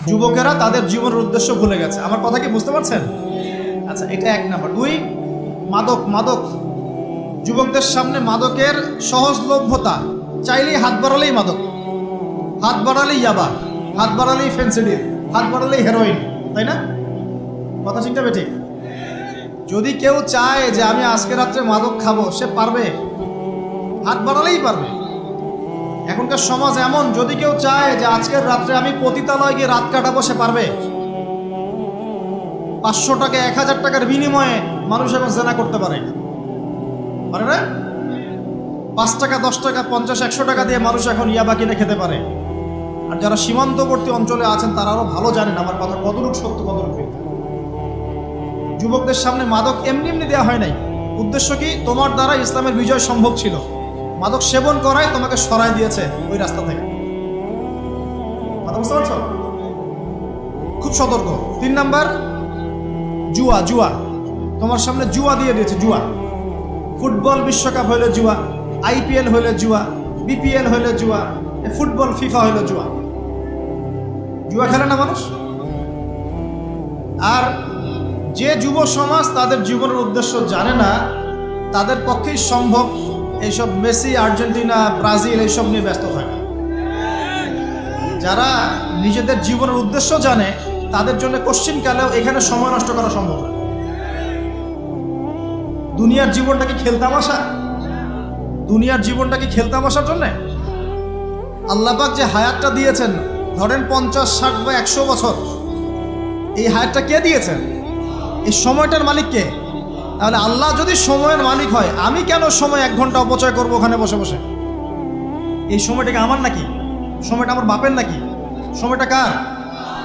যুবকেরা তাদের জীবনের উদ্দেশ্য ভুলে গেছে। আমার কথা কি বুঝতে পারছেন? আচ্ছা, এটা এক নাম্বার। দুই, মাদক। মাদক, যুবকদের সামনে মাদকের সহজলভ্যতা। চাইলেই হাত বাড়ালেই মাদক, হাত বাড়ালেই ইয়াবা, হাত বাড়ালেই ফেন্সিডিল, হাত বাড়ালেই হেরোইন, তাই না? কথা ঠিক না ঠিক? যদি কেউ চায় যে আমি আজকে রাত্রে মাদক খাবো, সে পারবে, হাত বাড়ালেই পারবে। এখনকার সমাজ এমন, যদি কেউ চায় যে আজকের রাত্রে আমি পতিতালয় গিয়ে রাত কাটাবো, সে পারবে। 500 টাকা 1000 টাকার বিনিময়ে মানুষ এখন জেনা করতে পারে না? 5 টাকা 10 টাকা 50 100 টাকা দিয়ে মানুষ এখন ইয়াবা কিনে খেতে পারে। আর যারা সীমান্তবর্তী অঞ্চলে আছেন তারা আরো ভালো জানেন আমার কথা কতটুকু সত্য কতটুকু মিথ্যা। যুবকদের সামনে মাদক এমনি এমনি দেওয়া হয় নাই। উদ্দেশ্য কি? তোমার দ্বারা ইসলামের বিজয় সম্ভব ছিল। মাদক সেবন করায় তোমাকে সরায় দিয়েছে ওই রাস্তা থেকে। কথা বুঝতে পারছো? খুব সতর্ক। 3 নাম্বার, জুয়া। জুয়া তোমার সামনে জুয়া দিয়ে দিয়েছে। জুয়া, ফুটবল বিশ্বকাপ হইলে জুয়া, IPL হইলে জুয়া, BPL হইলে জুয়া, ফুটবল ফিফা হইলে জুয়া। জুয়া খেলে না মানুষ। আর যে যুব সমাজ তাদের জীবনের উদ্দেশ্য জানে না, তাদের পক্ষেই সম্ভব এইসব মেসি, আর্জেন্টিনা, ব্রাজিল এইসব নিয়ে ব্যস্ত থাকে। যারা নিজেদের জীবনের উদ্দেশ্য জানে তাদের জন্য কোশ্চিনকালেও এখানে সময় নষ্ট করা সম্ভব না। দুনিয়ার জীবনটা কি খেলতামাশা? দুনিয়ার জীবনটা কি খেলতামাশার জন্য? আল্লাহ পাক যে হায়াতটা দিয়েছেন, ধরেন 50, 60 বা 100 বছর, এই হায়াতটা কে দিয়েছেন? এই সময়টার মালিক কে? তাহলে আল্লাহ যদি সময়ের মালিক হয়, আমি কেন সময় 1 ঘন্টা অপচয় করবো ওখানে বসে বসে? এই সময়টাকে আমার নাকি? সময়টা আমার বাপের নাকি? সময়টা কার?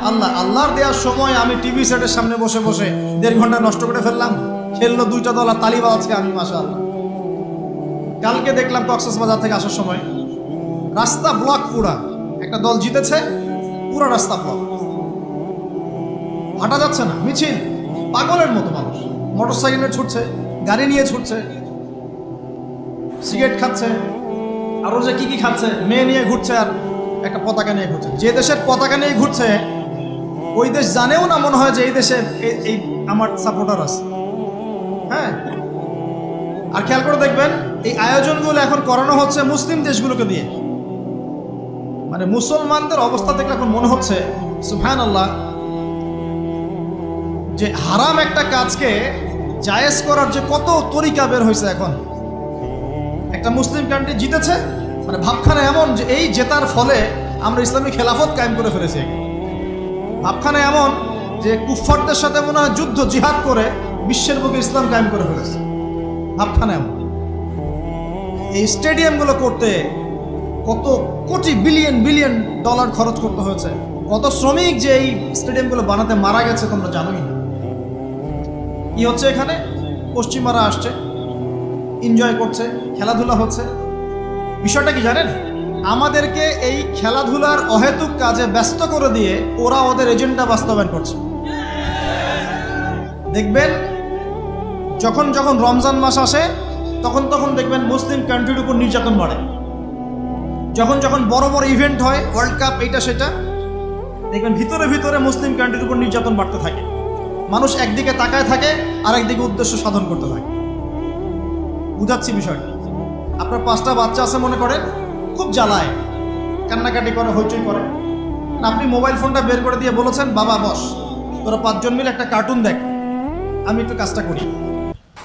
আল্লাহ। আল্লাহর দেওয়ার সময় আমি টিভি সেটের সামনে বসে বসে 1.5 ঘন্টা নষ্ট করে ফেললাম। খেললো 2টা দল আর তালি বাজাচ্ছে আমি, মাশাআল্লাহ। কালকে দেখলাম কক্সবাজার থেকে আসার সময় রাস্তা ব্লক, পুরা একটা দল জিতেছে, পুরো রাস্তা ব্লক, হাঁটা যাচ্ছে না, মিছিল, পাগলের মতো মানুষ মোটরসাইকেলে ছুটছে, গাড়ি নিয়ে ছুটছে, সিগারেট খাচ্ছে, আরো যে কি কি খাচ্ছে, মেয়ে নিয়ে ঘুরছে আর একটা পতাকা নিয়ে ঘুরছে। যে দেশের পতাকা নিয়ে ঘুরছে ওই দেশ জানেও না মনে হয় যে এই দেশে এই আমার সাপোর্টার আছে। হ্যাঁ, আর খেয়াল করে দেখবেন এই আয়োজনগুলো এখন করানো হচ্ছে মুসলিম দেশগুলোকে দিয়ে। মানে মুসলমানদের অবস্থা দেখলে এখন মনে হচ্ছে সুবহানাল্লাহ, যে হারাম একটা কাজকে জায়েজ করার যে কত তরিকা বের হয়েছে এখন। একটা মুসলিম কান্ট্রি জিতেছে, মানে ভাবখানা এমন যে এই জেতার ফলে আমরা ইসলামী খেলাফত কায়েম করে ফেলেছি। ভাবখানা এমন যে কুফফারদের সাথে মনে হয় যুদ্ধ জিহাদ করে বিশ্বের বুকে ইসলাম কায়েম করে ফেলেছে। ভাবখানা এমন। এই স্টেডিয়ামগুলো করতে কত কোটি বিলিয়ন বিলিয়ন ডলার খরচ করতে হয়েছে। কত শ্রমিক যে এই স্টেডিয়ামগুলো বানাতে মারা গেছে তোমরা জানোই না। কি হচ্ছে এখানে? পশ্চিমারা আসছে, এনজয় করছে, খেলাধুলা হচ্ছে। বিষয়টা কি জানেন? আমাদেরকে এই খেলাধুলার অহেতুক কাজে ব্যস্ত করে দিয়ে ওরা ওদের এজেন্ডা বাস্তবায়ন করছে। দেখবেন যখন যখন রমজান মাস আসে তখন তখন দেখবেন মুসলিম কান্ট্রির উপর নির্যাতন বাড়ে। যখন যখন বড় বড় ইভেন্ট হয়, ওয়ার্ল্ড কাপ, এইটা সেটা, দেখবেন ভিতরে ভিতরে মুসলিম কান্ট্রির উপর নির্যাতন বাড়তে থাকে। মানুষ একদিকে তাকায় থাকে আর একদিকে উদ্দেশ্য সাধন করতে থাকে। বুঝাচ্ছি বিষয়টা। আপনার 5টা বাচ্চা আছে মনে করেন, খুব জ্বালায়, কান্নাকাটি করে, হইচই করে। আপনি মোবাইল ফোনটা বের করে দিয়ে বলেছেন, বাবা বস, তোরা 5 জন মিলে একটা কার্টুন দেখ, আমি একটু কাজটা করি।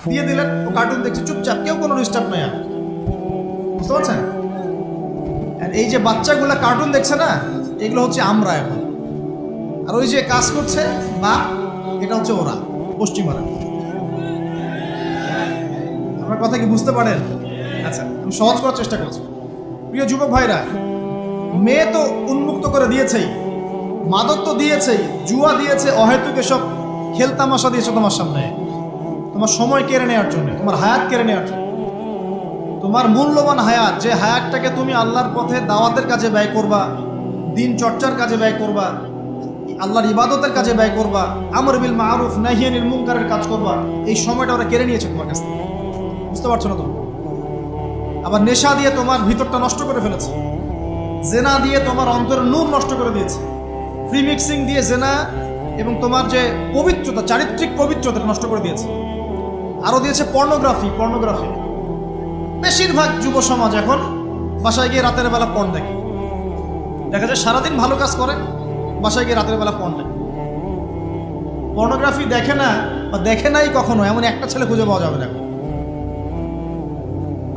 দিয়ে দিলেন, ও কার্টুন দেখছে চুপচাপ, কেউ কোনো ডিস্টার্ব নাই। আর বুঝতে পারছেন? আর এই যে বাচ্চাগুলো কার্টুন দেখছে না, এগুলো হচ্ছে আমরা এখন। আর ওই যে কাজ করছে বা এটা হচ্ছে ওরা, পশ্চিমারা। আমার কথা কি বুঝতে পারেন? আচ্ছা, আমি সহজ করার চেষ্টা করছি। প্রিয় যুবক ভাইরা, মেয়ে তো উন্মুক্ত করে দিয়েছেই, মাদক তো দিয়েছেই, জুয়া দিয়েছে, অহেতুক এসব খেলতামাশা দিয়েছে তোমার সামনে, তোমার সময় কেড়ে নেওয়ার জন্য, তোমার হায়াত কেড়ে নেওয়ার জন্য। তোমার মূল্যবান হায়াত, যে হায়াতটাকে তুমি আল্লাহর পথে দাওয়াতের কাজে ব্যয় করবা, দিন চর্চার কাজে ব্যয় করবা, আল্লাহর ইবাদতের কাজে ব্যয় করবা, আমর বিল মারুফ নাহি আনিল মুনকারের কাজ করবা, এই সময়টা ওরা কেড়ে নিয়েছে তোমার কাছ থেকে। বুঝতে পারছো না তুমি? আবার নেশা দিয়ে তোমার ভিতরটা নষ্ট করে ফেলেছে, জেনা দিয়ে তোমার অন্তরের নূর নষ্ট করে দিয়েছে, ফ্রি মিক্সিং দিয়ে জেনা এবং তোমার যে পবিত্রতা, চারিত্রিক পবিত্রতা নষ্ট করে দিয়েছে। আরও দিয়েছে পর্নোগ্রাফি। বেশিরভাগ যুব সমাজ এখন বাসায় গিয়ে রাতের বেলা পর্ন দেখে। দেখা যায় সারাদিন ভালো কাজ করে, বাসায় গিয়ে রাতের বেলা পর্ন দেখে। পর্নোগ্রাফি দেখে না বা দেখে নাই কখনো এমন একটা ছেলে খুঁজে পাওয়া যাবে না।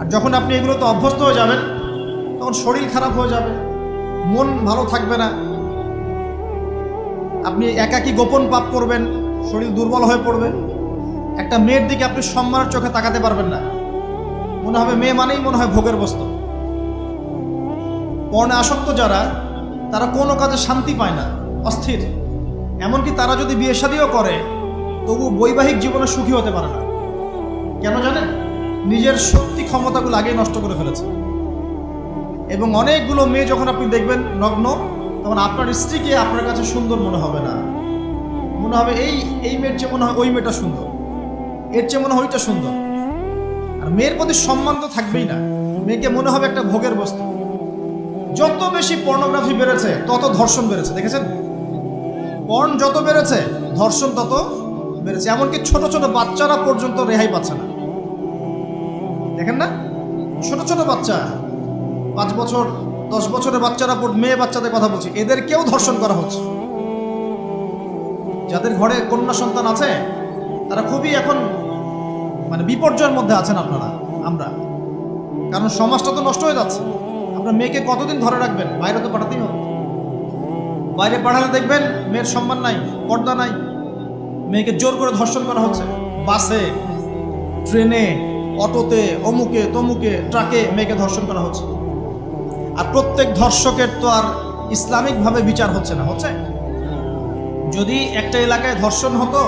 আর যখন আপনি এগুলোতে অভ্যস্ত হয়ে যাবেন তখন শরীর খারাপ হয়ে যাবে, মন ভালো থাকবে না, আপনি একাকী গোপন পাপ করবেন, শরীর দুর্বল হয়ে পড়বে। একটা মেয়ের দিকে আপনি সম্মানের চোখে তাকাতে পারবেন না, মনে হবে মেয়ে মানেই মনে হয় ভোগের বস্তু। পর্ণে আসক্ত যারা, তারা কোনো কাজে শান্তি পায় না, অস্থির। এমনকি তারা যদি বিয়ে শাদীও করে তবু বৈবাহিক জীবনে সুখী হতে পারে না। কেন জানেন? নিজের শক্তি ক্ষমতাগুলো আগেই নষ্ট করে ফেলেছে। এবং অনেকগুলো মেয়ে যখন আপনি দেখবেন নগ্ন, তখন আপনার স্ত্রীকে আপনার কাছে সুন্দর মনে হবে না, মনে হবে এই মেয়ের চেয়ে মনে হয় ওই মেয়েটা সুন্দর, এর চেয়ে মনে হয় ওইটা সুন্দর। আর মেয়ের প্রতি সম্মান তো থাকবেই না, মেয়েকে মনে হবে একটা ভোগের বস্তু। যত বেশি পর্নোগ্রাফি বেড়েছে তত ধর্ষণ বেড়েছে, দেখেছেন? পর্ন যত বেড়েছে ধর্ষণ তত বেড়েছে। এমনকি ছোট ছোট বাচ্চারা পর্যন্ত রেহাই পাচ্ছে না, দেখেন না? ছোট ছোট বাচ্চা, 5 বছর 10 বছরের বাচ্চারা, মেয়ে বাচ্চাদের কথা বলছি, এদেরকেও ধর্ষণ করা হচ্ছে। যাদের ঘরে কন্যা সন্তান আছে তারা খুবই এখন বিপর্যয়ের মধ্যে আছেন আমরা। কারণ সমাজটা তো নষ্ট হয়ে যাচ্ছে। আপনার মেয়েকে কতদিন ঘরে রাখবেন? বাইরে তো পাঠাতেই হবে। বাইরে পাঠালে দেখবেন মেয়ের সম্মান নাই, পর্দা নাই, মেয়েকে জোর করে ধর্ষণ করা হচ্ছে। বাসে, ট্রেনে, অটোতে, অমুকে তমুকে, ট্রাকে মেয়েকে ধর্ষণ করা হচ্ছে। আর প্রত্যেক ধর্ষকের তো আর ইসলামিকভাবে বিচার হচ্ছে না, হচ্ছে? যদি একটা এলাকায় ধর্ষণ হতো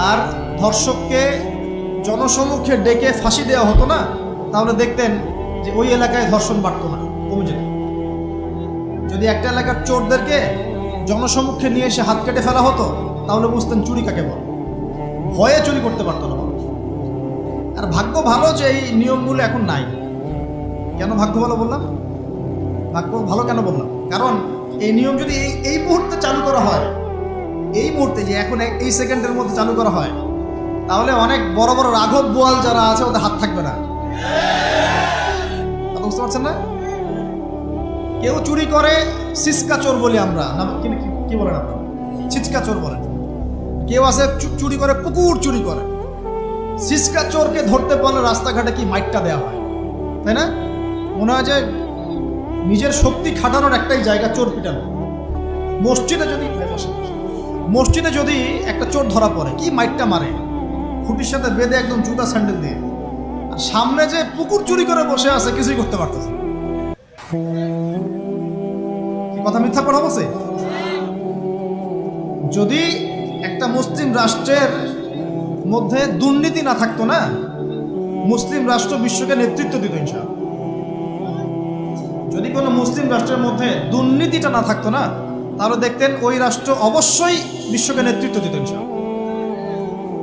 আর ধর্ষককে জনসমক্ষে ডেকে ফাঁসি দেওয়া হতো না, তাহলে দেখতেন যে ওই এলাকায় ধর্ষণ বাড়তো না, কমে যেত। যদি একটা এলাকার চোরদেরকে জনসমক্ষে নিয়ে এসে হাত কেটে ফেলা হতো, তাহলে বুঝতেন চুরি কাকে বলে। ভয়ে চুরি করতে পারতো না মানুষ। আর ভাগ্য ভালো যে এই নিয়মগুলো এখন নাই। কেন ভাগ্য ভালো বললাম? ভাগ্য ভালো কেন বললাম? কারণ এই নিয়ম যদি এই মুহূর্তে চালু করা হয়, এই মুহূর্তে যে এখন এই সেকেন্ডের মধ্যে চালু করা হয়, তাহলে অনেক বড় বড় রাঘব বোয়াল যারা আছে ওদের হাত থাকবে না। বুঝতে পারছেন না? কেউ চুরি করে সিসকা চোর বলি আমরা, না কি বলেন আপনারা? ছিচকা চোর বলেন। কেউ আছে চুরি করে, পুকুর চুরি করে। সিসকা চোরকে ধরতে পারলে রাস্তাঘাটে কি মাইটটা দেওয়া হয়, তাই না? মনে হয় যে নিজের শক্তি খাটানোর একটাই জায়গা চোর পিটানো। মসজিদে যদি একটা চোর ধরা পড়ে, কি মাইটটা মারে, খুঁটির সাথে বেঁধে একদম জুতা স্যান্ডেল দিয়ে। আর সামনে যে পুকুর চুরি করে বসে আছে, কিছুই করতে পারতেছে। কথা মিথ্যা কথা বলছে? যদি একটা মুসলিম রাষ্ট্রের মধ্যে দুর্নীতি না থাকতো না, মুসলিম রাষ্ট্র বিশ্বকে নেতৃত্ব দিত ইনশাআল্লাহ। যদি কোনো মুসলিম রাষ্ট্রের মধ্যে দুর্নীতিটা না থাকতো না, তাহলে দেখতেন ওই রাষ্ট্র অবশ্যই বিশ্বকে নেতৃত্ব দিত ইনশাআল্লাহ।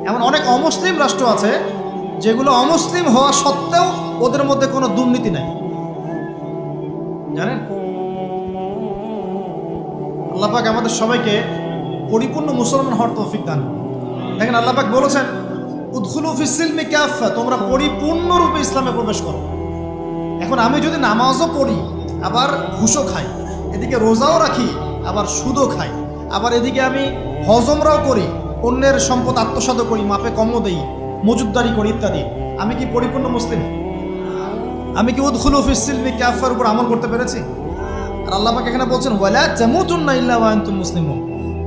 এমন অনেক অমুসলিম রাষ্ট্র আছে যেগুলো অমুসলিম হওয়া সত্ত্বেও ওদের মধ্যে কোনো দুর্নীতি নাই, জানেন? আল্লাহ পাক আমাদের সবাইকে পরিপূর্ণ মুসলমান হওয়ার তৌফিক দান। দেখেন আল্লাহ পাক বলেছেন, উদখুলু ফিস সিলমি কাফা, তোমরা পরিপূর্ণরূপে ইসলামে প্রবেশ করো। এখন আমি যদি নামাজও পড়ি, আবার ঘুষও খাই, এদিকে রোজাও রাখি, আবার সুদও খাই, আবার এদিকে আমি হজমরাও করি, অন্যের সম্পদ আত্মসাৎ করি, মাপে কমও দেই, মজুদদারি করি ইত্যাদি, আমি কি পরিপূর্ণ মুসলিম? আমি কি উদখুলু ফিস সিলমি কাফার উপর আমল করতে পেরেছি? আর আল্লাহ পাক এখানে বলছেন, ওয়ালা তামুতুন্না ইল্লা ওয়া আনতুম মুসলিমুন,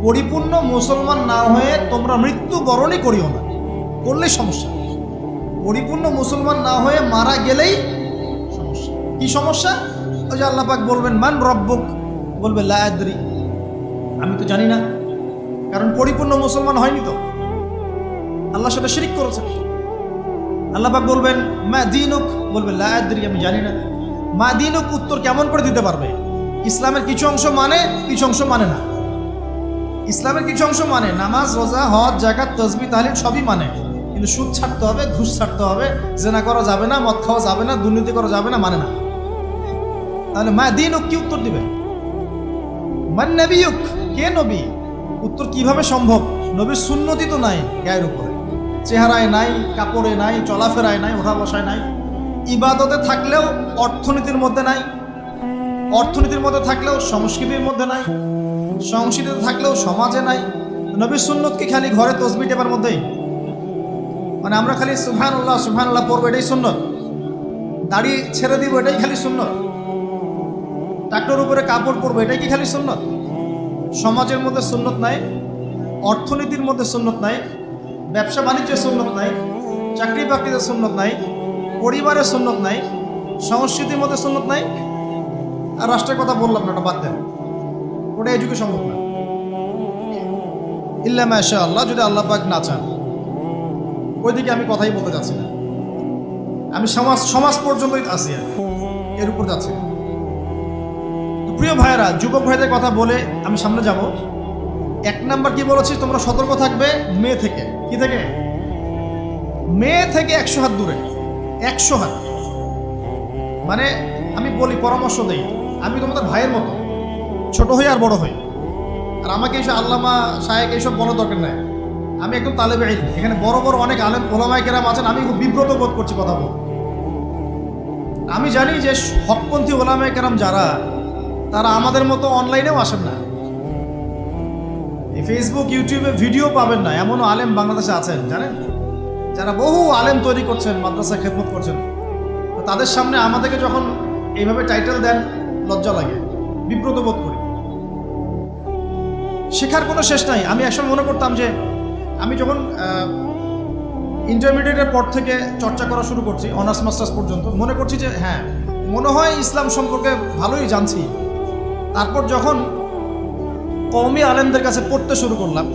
পরিপূর্ণ মুসলমান না হয়ে তোমরা মৃত্যুবরণই করিও না। করলেই সমস্যা। পরিপূর্ণ মুসলমান না হয়ে মারা গেলেই সমস্যা। কি সমস্যা? ওই যে আল্লাহ পাক বলবেন, মান রব্বুক, বলবে লা আদরি, আমি তো জানি না। কারণ পরিপূর্ণ মুসলমান হয়নি তো, আল্লাহর সাথে শিরক করেছে। আল্লাহ পাক বলবেন, মা দীনুক, বলবে লা আদরি, আমি জানি না। মা দীনুক উত্তর কেমন করে দিতে পারবে? ইসলামের কিছু অংশ মানে, কিছু অংশ মানে না। ইসলামের কিছু অংশ মানে, নামাজ, রোজা, হজ, যাকাত, তাসবিহ, তাহলিল সবই মানে, কিন্তু সুদ ছাড়তে হবে, ঘুষ ছাড়তে হবে, জেনা করা যাবে না, মদ খাওয়া যাবে না, দুর্নীতি করা যাবে না, মানে না। তাহলে মা দীনুক কি উত্তর দিবে? মান নবিয়ুক, কে নবী? উত্তর কিভাবে সম্ভব? নবীর সুন্নতি তো নাই গায়ের উপরে, চেহারায় নাই, কাপড়ে নাই, চলাফেরায় নাই, ওঠা বসায় নাই, ইবাদতে থাকলেও অর্থনীতির মধ্যে নাই, অর্থনীতির মধ্যে থাকলেও সংস্কৃতির মধ্যে নাই, সংস্কৃতিতে থাকলেও সমাজে নাই। নবীর সুন্নত কি খালি ঘরে তসবিহ টেপার মধ্যেই? মানে আমরা খালি সুবহানাল্লাহ সুবহানাল্লাহ পড়বো এটাই সুন্নত? দাড়ি ছেড়ে দিব এটাই খালি সুন্নত? টাকটার উপরে কাপড় পরবো এটাই কি খালি সুন্নত? সমাজের মধ্যে সুন্নত নাই, অর্থনীতির মধ্যে সুন্নত নাই, ব্যবসা বাণিজ্যের সুন্নত নাই, চাকরি বাকরিতে সুন্নত নাই, পরিবারের সুন্নত নাই, সংস্কৃতির মধ্যে সুন্নত নাই, আর রাষ্ট্রের কথা বললাম না, ওটা বাদ দেন, ওটা এই যুগে সম্ভব না। ইল্লা মাশা আল্লাহ, যদি আল্লাহ পাক না চান। ওইদিকে আমি কথাই বলতে যাচ্ছি না, আমি সমাজ পর্যন্তই আছি, এর উপর যাচ্ছি। প্রিয় ভাইয়েরা, যুবক ভাইদের কথা বলে আমি সামনে যাব। 1 নাম্বার কি বলেছি, তোমরা সতর্ক থাকবে মেয়ে থেকে। কি থেকে? মেয়ে থেকে 100 হাত দূরে। 100 হাত মানে আমি বলি, পরামর্শ দেই, আমি তোমাদের ভাইয়ের মতো, ছোট হই আর বড় হই। আর আমাকে এইসব আল্লামা শায়েখ এইসব বলার দরকার নাই। আমি একদম তালেবে ইলম, এখানে বড় বড় অনেক আলেম ওলামায়ে কেরাম আছেন, আমি খুব বিব্রত বোধ করছি কথা বল। আমি জানি যে হকপন্থী ওলামায়ে কেরাম যারা, তারা আমাদের মতো অনলাইনেও আসেন না, এই ফেসবুক ইউটিউবে ভিডিও পাবেন না, এমনও আলেম বাংলাদেশে আছেন জানেন, যারা বহু আলেম তৈরি করছেন, মাদ্রাসা খেদমত করছেন। তো তাদের সামনে আমাদেরকে যখন এইভাবে টাইটেল দেন, লজ্জা লাগে, বিব্রত বোধ করি। শেখার কোনো শেষ নাই। আমি একসময় মনে করতাম যে আমি যখন ইন্টারমিডিয়েটের পর থেকে চর্চা করা শুরু করছি, অনার্স মাস্টার্স পর্যন্ত, মনে করছি যে হ্যাঁ, মনে হয় ইসলাম সম্পর্কে ভালোই জানছি। তারপর যখন কওমি আলেমদের কাছে পড়তে শুরু করলাম,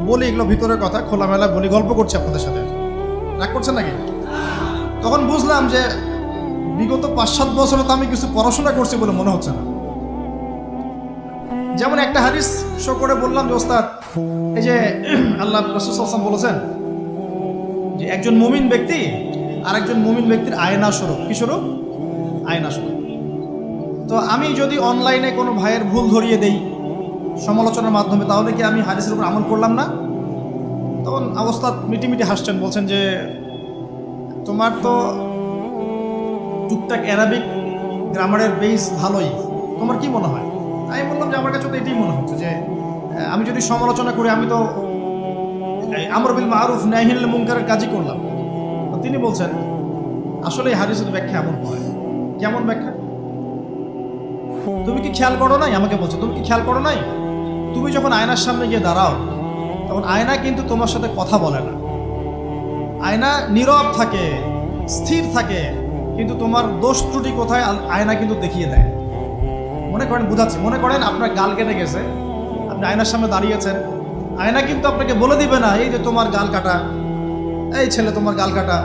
বলি এগুলো ভিতরের কথা, খোলামেলা বলি, গল্প করছি আপনাদের সাথে, রাগ করছেন নাকি? তখন বুঝলাম যে বিগত 5-7 বছরে তো আমি কিছু পড়াশোনা করছি বলে মনে হচ্ছে না। যেমন একটা হাদিস শো করে বললাম যে ওস্তাদ, এই যে আল্লাহ রাসূল সাল্লাল্লাহু আলাইহি ওয়াসাল্লাম বলেছেন যে একজন মুমিন ব্যক্তি আর একজন মুমিন ব্যক্তির আয়না স্বরূপ। কি স্বরূপ? আয়না স্বরূপ। তো আমি যদি অনলাইনে কোনো ভাইয়ের ভুল ধরিয়ে দেই সমালোচনার মাধ্যমে, তাহলে কি আমি হাদিসের উপর আমল করলাম না? তখন ওস্তাদ মিটিমিটি হাসছেন, বলছেন যে তোমার তো টুকটাক অ্যারাবিক গ্রামারের বেস ভালোই, তোমার কি মনে হয়? আমি বললাম যে আমার কাছে তো এটাই মনে হচ্ছে যে আমি যদি সমালোচনা করি, আমি তো আমর বিল মারুফ নাহি আনিল মুনকারের কাজই করলাম। তো তিনি বলছেন আসলে এই হাদিসের ব্যাখ্যা এমন হয়। কেমন ব্যাখ্যা? তুমি কি খেয়াল করো নাই? আমাকে বলছো, তুমি কি খেয়াল করো নাই, তুমি যখন আয়নার সামনে গিয়ে দাঁড়াও, তখন আয়না কিন্তু তোমার সাথে কথা বলে না, আয়না নীরব থাকে, স্থির থাকে, কিন্তু তোমার দোষ ত্রুটি কোথায় আয়না কিন্তু দেখিয়ে দেয়। মনে করেন, বুঝাচ্ছি, মনে করেন আপনার গাল কেটে গেছে, আপনি আয়নার সামনে দাঁড়িয়েছেন, আয়না কিন্তু আপনাকে বলে দিবে না এই যে তোমার গাল কাটা, এই ছেলে তোমার গাল কাটা,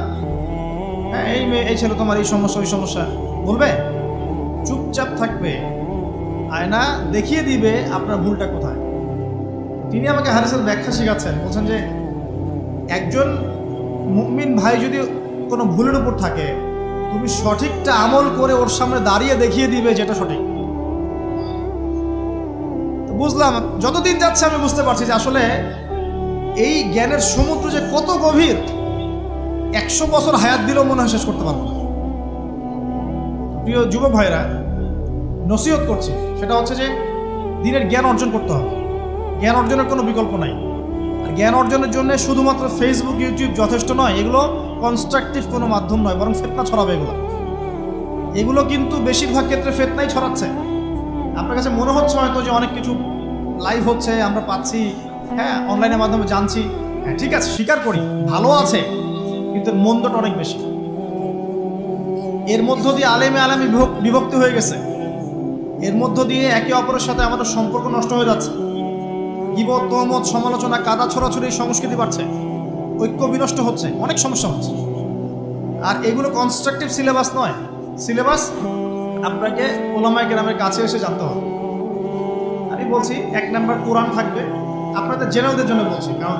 হ্যাঁ এই মেয়ে, এই ছেলে তোমার এই সমস্যা ওই সমস্যা, বলবে? চুপচাপ থাকবে, আয়না দেখিয়ে দিবে আপনার ভুলটা কোথায়। তিনি আমাকে হাদিসের ব্যাখ্যা শেখাচ্ছেন, বলছেন যে একজন মুমিন ভাই যদি কোনো ভুলের উপর থাকে, তুমি সঠিকটা আমল করে ওর সামনে দাঁড়িয়ে দেখিয়ে দিবে যেটা সঠিক। বুঝলাম, যতদিন যাচ্ছে আমি বুঝতে পারছি যে আসলে এই জ্ঞানের সমুদ্র যে কত গভীর, 100 বছর হায়াত দিলেও মনে হয় শেষ করতে পারবো না। প্রিয় যুবক ভাইরা, নসিহত করছি, সেটা হচ্ছে যে দিনের জ্ঞান অর্জন করতে হবে। জ্ঞান অর্জনের কোনো বিকল্প নাই। আর জ্ঞান অর্জনের জন্য শুধুমাত্র ফেসবুক ইউটিউব যথেষ্ট নয়, এগুলো কনস্ট্রাকটিভ কোনো মাধ্যম নয়, বরং ফিতনা ছড়াবে এগুলো কিন্তু বেশিরভাগ ক্ষেত্রে ফিতনাই ছড়াচ্ছে। আপনার কাছে মনে হচ্ছে হয়তো যে অনেক কিছু লাইভ হচ্ছে, আমরা পাচ্ছি, হ্যাঁ অনলাইনের মাধ্যমে জানছি, হ্যাঁ ঠিক আছে, স্বীকার করি ভালো আছে, কিন্তু মন্দটা অনেক বেশি। এর মধ্য দিয়ে আলেমে বিভক্তি হয়ে গেছে, এর মধ্য দিয়ে একে অপরের সাথে আমাদের সম্পর্ক নষ্ট হয়ে যাচ্ছে, গীবত, তহমত, সমালোচনা, কাদা ছড়াছড়ি সংস্কৃতি বাড়ছে, ঐক্য বিনষ্ট হচ্ছে, অনেক সমস্যা হচ্ছে। আর এগুলো কনস্ট্রাকটিভ সিলেবাস নয়। সিলেবাস আপনাকে ওলামায়ে কেরামের কাছে এসে জানতে হবে। আমি বলছি 1 নাম্বার কোরআন থাকবে, আপনাদের জেনারেলদের জন্য বলছি, কারণ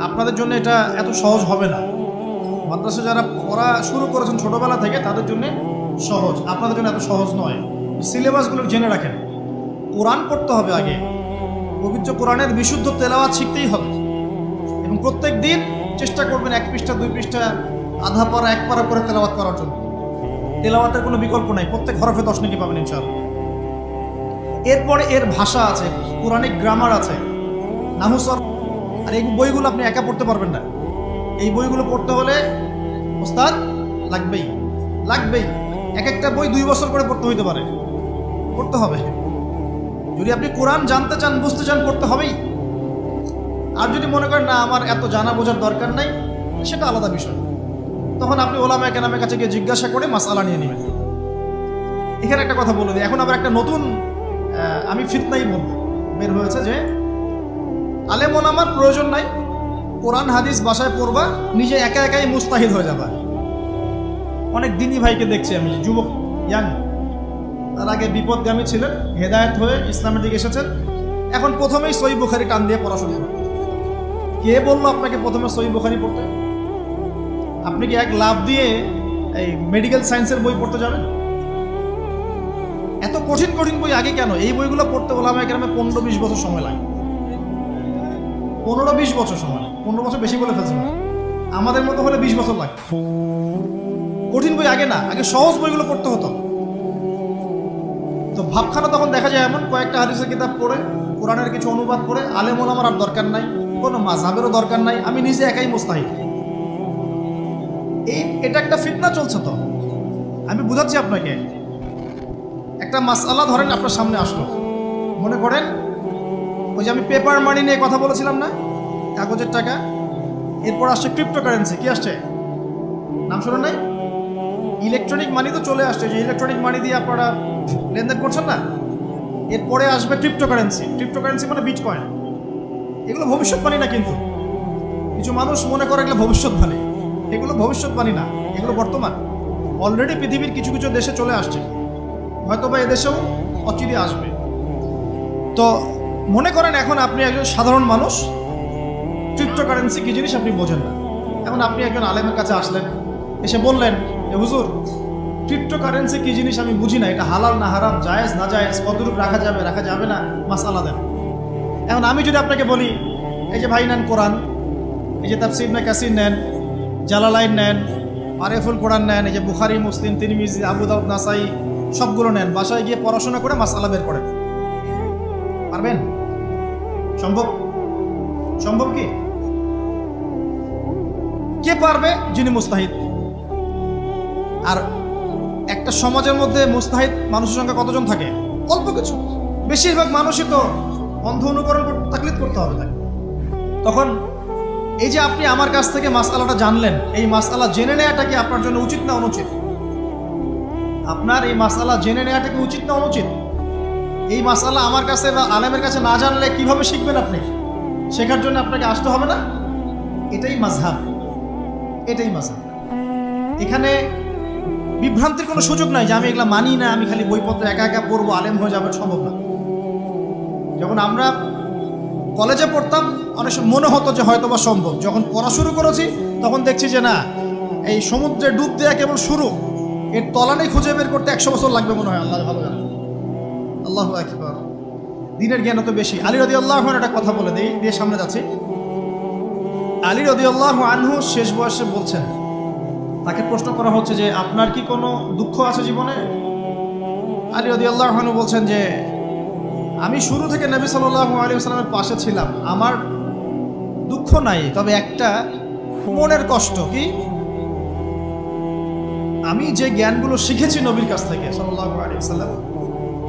আপনাদের জন্য এটা এত সহজ হবে না। মাদ্রাসা যারা পড়া শুরু করেছেন ছোটবেলা থেকে, তাদের জন্য সহজ, আপনাদের জন্য এত সহজ নয়। সিলেবাসগুলো জেনে রাখেন। কোরআন পড়তে হবে আগে, পবিত্র কোরআনের বিশুদ্ধ তেলাওয়াত শিখতেই হবে এবং প্রত্যেক দিন চেষ্টা করবেন 1 পৃষ্ঠা 2 পৃষ্ঠা আধা পারা 1 পারা করে তেলাওয়াত করার জন্য। তেলাওয়াতের কোনো বিকল্প নাই, প্রত্যেক হরফে 10 নেকি পাবেন ইনশাআল্লাহ। এরপরে এর ভাষা আছে, কোরআনিক গ্রামার আছে, নাহু সরফ, আর এই বইগুলো আপনি একা পড়তে পারবেন না। এই বইগুলো পড়তে হলে ওস্তাদ লাগবেই। এক একটা বই 2 বছর করে পড়তে হইতে পারে, পড়তে হবে। যদি আপনি কোরআন জানতে চান, বুঝতে চান, পড়তে হবেই। আর যদি মনে করেন না আমার এত জানা বোঝার দরকার নাই, সেটা আলাদা বিষয়, তখন আপনি ওলামায়ে কেরামের কাছে গিয়ে জিজ্ঞাসা করে মাসআলা নিয়ে নেবেন। এখানে একটা কথা বলে দিই, এখন আবার একটা নতুন আমি ফিতনাই বলবো বের হয়েছে যে আলেম ওলামার প্রয়োজন নাই, কোরআন হাদিস বাসায় পড়বা, নিজে একা একাই মুস্তাহিদ হয়ে যাবা। অনেক দিনী ভাইকে দেখছি আমি, যুবক ইয়াং, তার আগে বিপদগামী ছিলেন, হেদায়েত হয়ে ইসলামের দিকে এসেছেন, এখন প্রথমেই সহিহ বুখারী টান দিয়ে পড়াশোনা করেন। কে বললো আপনাকে প্রথমে সহিহ বুখারী পড়তে? আপনি কি এক লাভ দিয়ে এই মেডিকেল সায়েন্সের বই পড়তে যাবেন? এত কঠিন কঠিন বই আগে কেন? এই বইগুলো পড়তে ওলামায়ে কেরামের 15-20 বছর সময় লাগে। 15-20 বছর সময়, 15 বছর বেশি বলে ফেলছে না, আমাদের মতো হলে 20 বছর লাগে। কঠিন বই আগে না, আগে সহজ বইগুলো পড়তে হতো। তো ভাবখানা তখন দেখা যায় এমন, কয়েকটা হাদিসের কিতাব পড়ে, কোরআনের কিছু অনুবাদ করে, আলেম ওলামার আর দরকার নাই, কোনো মাযহাবেরও দরকার নাই, আমি নিজে একাই মুস্তাহিদ। এটা একটা ফিতনা চলছে। তো আমি বুঝাচ্ছি আপনাকে, একটা মাসআলা ধরেন আপনার সামনে আসলো, মনে করেন ওই যে আমি পেপার মানি নিয়ে কথা বলেছিলাম না, কাগজের টাকা, এরপর আসছে ক্রিপ্টোকারেন্সি। কি আসছে? নাম শুনেন নাই? ইলেকট্রনিক মানি তো চলে আসছে, যে ইলেকট্রনিক মানি দিয়ে আপনারা লেনদেন করছেন না, এরপরে আসবে ক্রিপ্টোকারেন্সি। ক্রিপ্টোকারেন্সি মানে বিটকয়েন। এগুলো ভবিষ্যৎবাণী না, কিন্তু কিছু মানুষ মনে করে এগুলো ভবিষ্যৎবাণী। এগুলো ভবিষ্যৎবাণী না, এগুলো বর্তমান। অলরেডি পৃথিবীর কিছু কিছু দেশে চলে আসছে, হয়তোবা এদেশেও অচিরে আসবে। তো মনে করেন এখন আপনি একজন সাধারণ মানুষ, ক্রিপ্টোকারেন্সি কি জিনিস আপনি বোঝেন না। এখন আপনি একজন আলেমের কাছে আসলেন, এসে বললেন যে হুজুর ক্রিপ্টোকারেন্সি কি জিনিস আমি বুঝি না, এটা হালাল না হারাম, জায়েজ না জায়েজ, কতটুকু রাখা যাবে রাখা যাবে না, মাসআলা দেন। এখন আমি যদি আপনাকে বলি এই যে ভাই নেন কোরআন, এই যে তাফসীর ইবনে কাসির নেন, জালালাইন নেন, মারিফুল কোরআন নেন, এই যে বুখারী, মুসলিম, তিরমিজি, আবু দাউদ, নাসাই, সবগুলো নেন, বাসায় গিয়ে পড়াশোনা করে মাসআলা বের করেন, পারবেন? সম্ভব? সম্ভব কি? কে পারবে? যিনি মুস্তাহিদ। আর একটা সমাজের মধ্যে মুস্তাহিদ মানুষের সংখ্যা কতজন থাকে? অল্প কিছু। বেশিরভাগ মানুষই তো অন্ধ অনুকরণ তাকলিদ করতে হবে তাকে। তখন এই যে আপনি আমার কাছ থেকে মাসআলাটা জানলেন, এই মাসআলা জেনে নেওয়াটা কি আপনার জন্য উচিত না অনুচিত? আপনার এই মাসআলা জেনে নেওয়াটা কি উচিত না অনুচিত? এই মাসআলা আমার কাছে বা আলেমের কাছে না জানলে কিভাবে শিখবেন আপনি? শেখার জন্য আপনাকে আসতে হবে না? এটাই মাযহাব, এটাই মাযহাব। এখানে বিভ্রান্তির কোনো সুযোগ নাই যে আমি এগুলা মানি না, আমি খালি বইপত্র একা একা পড়বো, আলেম হয়ে যাবে, সম্ভব না। যখন আমরা কলেজে পড়তাম অনেক সময় মনে হতো যে হয়তো বা সম্ভব, যখন পড়া শুরু করেছি তখন দেখছি যে না, এই সমুদ্রে ডুব দেওয়া কেবল শুরু, এর তলানি খুঁজে বের করতে 100 বছর লাগবে মনে হয়। আল্লাহ ভালো জানে। আল্লাহু আকবার। দিনের জ্ঞান অত বেশি। আলী রাদিয়াল্লাহু আনহু একটা কথা বলে দিয়ে সামনে যাচ্ছি। আলী রাদিয়াল্লাহু আনহু শেষ বয়সে বলছেন, তাকে প্রশ্ন করা হচ্ছে যে আপনার কি কোনো দুঃখ আছে জীবনে? আলী রাদিয়াল্লাহু আনহু বলছেন যে আমি শুরু থেকে নবী সাল্লাল্লাহু আলাইহি ওয়াসাল্লামের পাশে ছিলাম, আমার দুঃখ নাই, তবে একটা মনের কষ্ট। কি? আমি যে জ্ঞানগুলো শিখেছি নবীর কাছ থেকে সাল্লাল্লাহু আলাইহি ওয়াসাল্লাম,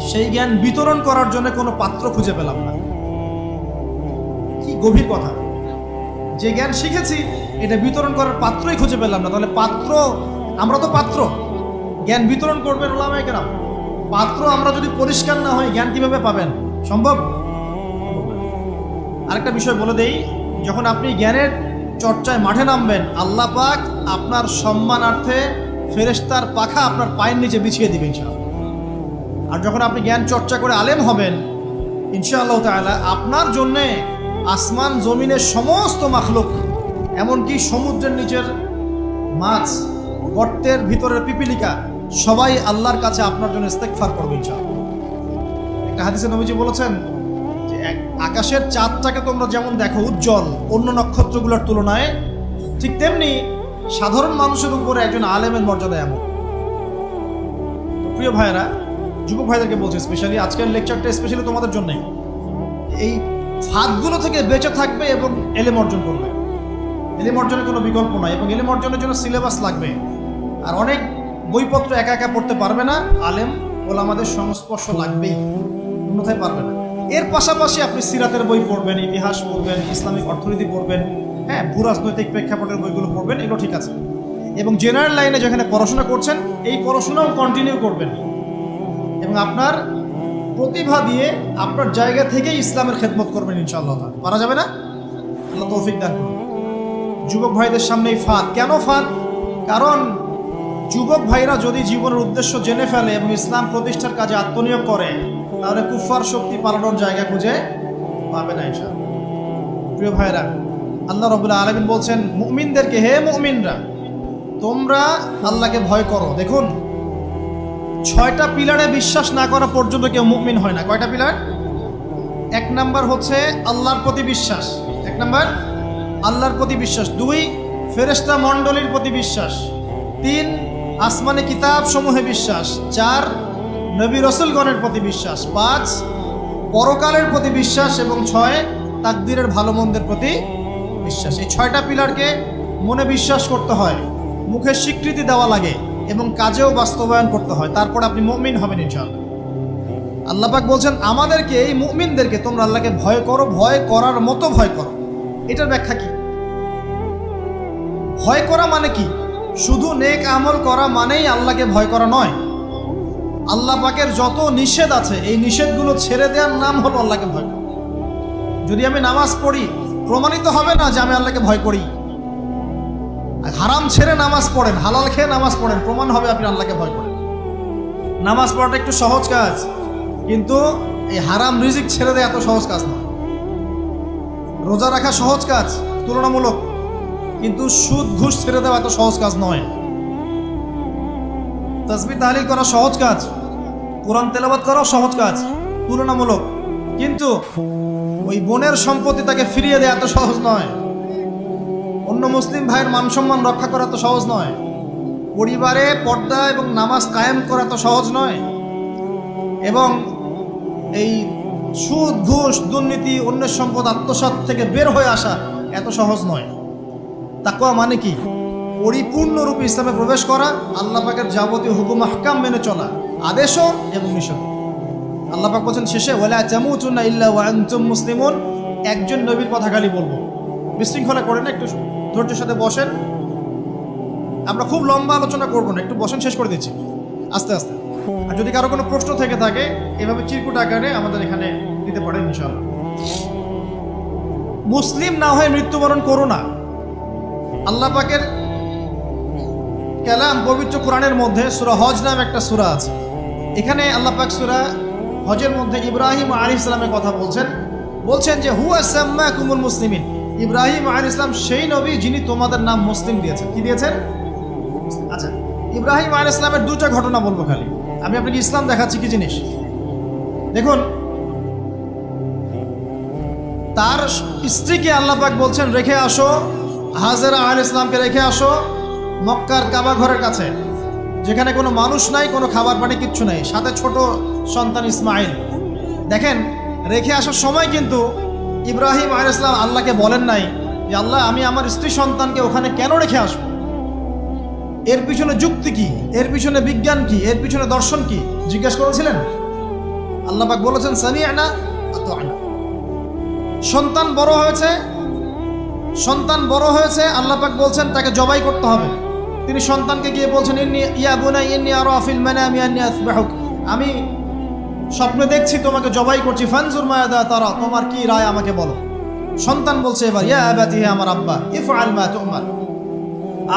সেই জ্ঞান বিতরণ করার জন্য কোনো পাত্র খুঁজে পেলাম না। কি গভীর কথা! যে জ্ঞান শিখেছি এটা বিতরণ করার পাত্রই খুঁজে পেলাম না। তাহলে পাত্র, আমরা তো পাত্র, জ্ঞান বিতরণ করবেন ওলামায়ে কেরাম। পাত্র আমরা যদি পরিষ্কার না হই, জ্ঞান কিভাবে পাবেন? সম্ভব? আরেকটা বিষয় বলে দেই, যখন আপনি জ্ঞানের চর্চায় মাঠে নামবেন, আল্লাহ পাক আপনার সম্মানার্থে ফেরেশতার পাখা আপনার পায়ের নিচে বিছিয়ে দিবেন ইনশাআল্লাহ। আর যখন আপনি জ্ঞান চর্চা করে আলেম হবেন ইনশাআল্লাহ তাআলা, আপনার জন্যে আসমান জমিনের সমস্ত মাখলুক, এমনকি সমুদ্রের নিচের মাছ, গর্তের ভিতরের পিপিলিকা, সবাই আল্লাহর কাছে আপনার জন্য ইস্তেগফার করবে ইনশাআল্লাহ। একটা হাদিসে নবীজি বলেছেন যে আকাশের চাঁদটাকে তোমরা যেমন দেখো উজ্জ্বল অন্য নক্ষত্রগুলোর তুলনায়, ঠিক তেমনি সাধারণ মানুষের উপরে একজন আলেমের মর্যাদা এমন। প্রিয় ভাইয়েরা, যুবক ভাইদেরকে বলছে, স্পেশালি আজকের লেকচারটা স্পেশালি তোমাদের জন্যই, এই ফাঁদগুলো থেকে বেঁচে থাকবে এবং এলেম অর্জন করবে। এলেম অর্জনের কোনো বিকল্প নয়, এবং এলেম অর্জনের জন্য সিলেবাস লাগবে। আর অনেক বইপত্র একা একা পড়তে পারবে না, আলেম ওলামাদের সংস্পর্শ লাগবেই, অন্যথায় পারবে না। এর পাশাপাশি আপনি সিরাতের বই পড়বেন, ইতিহাস পড়বেন, ইসলামিক অর্থনীতি পড়বেন, হ্যাঁ, ভূরাজনৈতিক প্রেক্ষাপটের বইগুলো পড়বেন, এগুলো ঠিক আছে। এবং জেনারেল লাইনে যেখানে পড়াশোনা করছেন এই পড়াশোনাও কন্টিনিউ করবেন, এবং আপনার প্রতিভা দিয়ে আপনার জায়গা থেকেই ইসলামের খেদমত করবেন ইনশাআল্লাহ। পারা যাবে না? আল্লাহ তৌফিক দান করুন। যুবক ভাইদের সামনে এই ফাঁদ। কেন ফাঁদ? কারণ যুবক ভাইরা যদি জীবনের উদ্দেশ্য জেনে ফেলে এবং ইসলাম প্রতিষ্ঠার কাজে আত্মনিয়োগ করে, তাহলে কুফার শক্তি পালানোর জায়গা খুঁজে পাবে না ইনশাআল্লাহ। প্রিয় ভাইরা, আল্লাহ রাব্বুল আলামিন বলছেন মুমিনদেরকে, হে মুমিনরা, তোমরা আল্লাহকে ভয় করো। দেখুন, 6টা পিলারে বিশ্বাস না করা পর্যন্ত কেউ মুমিন হয় না। কয়টা পিলার? 1 নাম্বার হচ্ছে আল্লাহর প্রতি বিশ্বাস। 1 নাম্বার আল্লাহর প্রতি বিশ্বাস। 2 ফেরেশতা মণ্ডলীর প্রতি বিশ্বাস। 3 আসমানি কিতাব সমূহে বিশ্বাস। 4 নবী রাসূলগণের প্রতি বিশ্বাস। 5 পরকালের প্রতি বিশ্বাস। এবং 6 তাকদীরের ভালো মন্দের প্রতি বিশ্বাস। এই 6টা পিলারকে মনে বিশ্বাস করতে হয়, মুখে স্বীকৃতি দেওয়া লাগে এবং কাজেও বাস্তবায়ন করতে হয়, তারপর আপনি মুমিন হবেন ইনশাআল্লাহ। আল্লাহ পাক বলছেন আমাদেরকে, এই মুমিনদেরকে, তোমরা আল্লাহকে ভয় করো, ভয় করার মতো ভয় করো। এটার ব্যাখ্যা কি? ভয় করা মানে কি? শুধু নেক আমল করা মানেই আল্লাহকে ভয় করা নয়। আল্লাহ পাকের যত নিষেধ আছে এই নিষেধগুলো ছেড়ে দেওয়ার নাম হলো আল্লাহকে ভয় করা। যদি আমি নামাজ পড়ি, প্রমাণিত হবে না যে আমি আল্লাহকে ভয় করি। হারাম ছেড়ে নামাজ পড়েন, হালাল খেয়ে নামাজ পড়েন, প্রমাণ হবে আপনি আল্লাহকে ভয় করেন। নামাজ পড়াটা একটু সহজ কাজ, কিন্তু এই হারাম রিজিক ছেড়ে দেয় এত সহজ কাজ নয়। রোজা রাখা সহজ কাজ তুলনামূলক, কিন্তু সুদ ঘুষ ছেড়ে দেওয়া এত সহজ কাজ নয়। তাসবিহ তাহলিল করা সহজ কাজ, কোরআন তেলাওয়াত করাও সহজ কাজ তুলনামূলক, কিন্তু ওই বোনের সম্পত্তি তাকে ফিরিয়ে দেওয়া এত সহজ নয়। অন্য মুসলিম ভাইয়ের মান সম্মান রক্ষা করা তো সহজ নয়। পরিবারে পর্দা এবং নামাজ কায়েম করা তো সহজ নয়। এবং এই সুদ ঘুষ দুর্নীতি অন্যের সম্পদ আত্মসাৎ থেকে বের হয়ে আসা এত সহজ নয়। তাকওয়া মানে কি? পরিপূর্ণরূপে ইসলামে প্রবেশ করা, আল্লাহ পাকের যাবতীয় হুকুম আহকাম মেনে চলা, আদেশও এবং নিষেধ। আল্লাহ পাক বলেছেন শেষে, ওয়ালা তামুতুন্না ইল্লা ওয়া আনতুম মুসলিমুন। একজন নবীর কথা খালি বলবো, বিশৃঙ্খলা করে না, একটু ধৈর্যের সাথে বসেন। আমরা খুব লম্বা আলোচনা করবো না, একটু বসেন, শেষ করে দিচ্ছি আস্তে আস্তে। আর যদি কারো কোনো প্রশ্ন থেকে থাকে এভাবে চিরকুট আকারে আমাদের এখানে দিতে পারেন ইনশাআল্লাহ। মুসলিম না হয়ে মৃত্যুবরণ করো না। আল্লাহ পাকের কালাম পবিত্র কোরআনের মধ্যে সূরা হজ নামে একটা সূরা আছে। এখানে আল্লাহ পাক সূরা হজের মধ্যে ইব্রাহিম আলাইহিস সালামের কথা বলছেন যে হুয়া সাম্মাকুমুল মুসলিমিন। ইব্রাহিম আলাইহিস সালাম সেই নবী যিনি তোমাদের নাম মুসলিম দিয়েছেন। কি দিয়েছেন? আচ্ছা, ইব্রাহিম আলাইহিস সালামের 2টা ঘটনা বলবো খালি, আমি আপনাকে ইসলাম দেখাচ্ছি কি জিনিস। দেখুন, তার স্ত্রীকে আল্লাহ পাক বলছেন রেখে আসো, হাজেরা আলাইহিস সালামকে রেখে আসো মক্কার কাবা ঘরের কাছে, যেখানে কোনো মানুষ নাই, কোনো খাবার পানি কিচ্ছু নাই, সাথে ছোট সন্তান ইসমাইল। দেখেন, রেখে আসার সময় কিন্তু ইব্রাহিম আলাইহিস সালাম আল্লাহকে বলেন নাই যে আল্লাহ আমি আমার স্ত্রী সন্তানকে ওখানে কেন রেখে আসবো, এর পিছনে যুক্তি কি, এর পিছনে বিজ্ঞান কি, এর পিছনে দর্শন কি জিজ্ঞাসা করেছিলেন? আল্লাহ পাক বলেছেন সামি'না আতা'না। সন্তান বড় হয়েছে, আল্লাহ পাক বলছেন তাকে জবাই করতে হবে। তিনি সন্তানকে গিয়ে বলছেন ইয়া বুনাইয়া ইন্নী আরা ফিল মানামি আন্নী আসবাহুক, আমি স্বপ্নে দেখছি তোমাকে জবাই করছি, ফানজুর মাযা তারা, তোমার কি রায় আমাকে বলো। সন্তান বলছে এবার ইয়া আবাতি, হে আমার আব্বা, ইফআল মা তু'মার,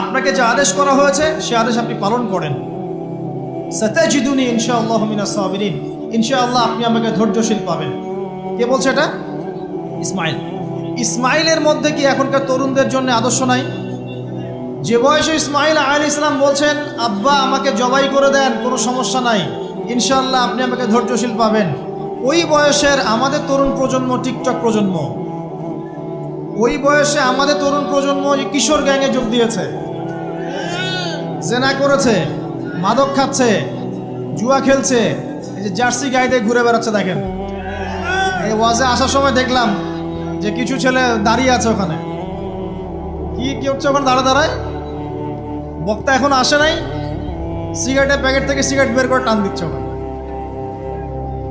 আপনাকে যে আদেশ করা হয়েছে সে আদেশ আপনি পালন করেন। সাতাজিদুনি ইনশাআল্লাহু মিনাস সাবিরিন, ইনশাআল্লাহ আপনি আমাকে ধৈর্যশীল পাবেন। কে বলছে এটা? ইসমাইল। ইসমাইলের মধ্যে কি এখনকার তরুণদের জন্য আদর্শ নাই? যে বয়সে ইসমাইল আলাইহিস সালাম বলছেন আব্বা আমাকে জবাই করে দেন, কোনো সমস্যা নাই, ইনশাআল্লাহ আপনি আমাকে ধৈর্যশীল পাবেন। ওই বয়সের আমাদের তরুণ প্রজন্ম, টিকটক প্রজন্ম, ওই বয়সে আমাদের তরুণ প্রজন্ম কিশোর গ্যাংয়ে যোগ দিয়েছে, জেনা করেছে, মাদক খাচ্ছে, জুয়া খেলছে, এই যে জার্সি গায়ে দিয়ে ঘুরে বেড়াচ্ছে। দেখেন, এই ওয়াজে আসার সময় দেখলাম যে কিছু ছেলে দাঁড়িয়ে আছে ওখানে। কি হচ্ছে ওখানে দাঁড়ায়? বক্তা এখন আসে নাই, সিগারেটের প্যাকেট থেকে সিগারেট বের করে টান দিচ্ছে ওখানে।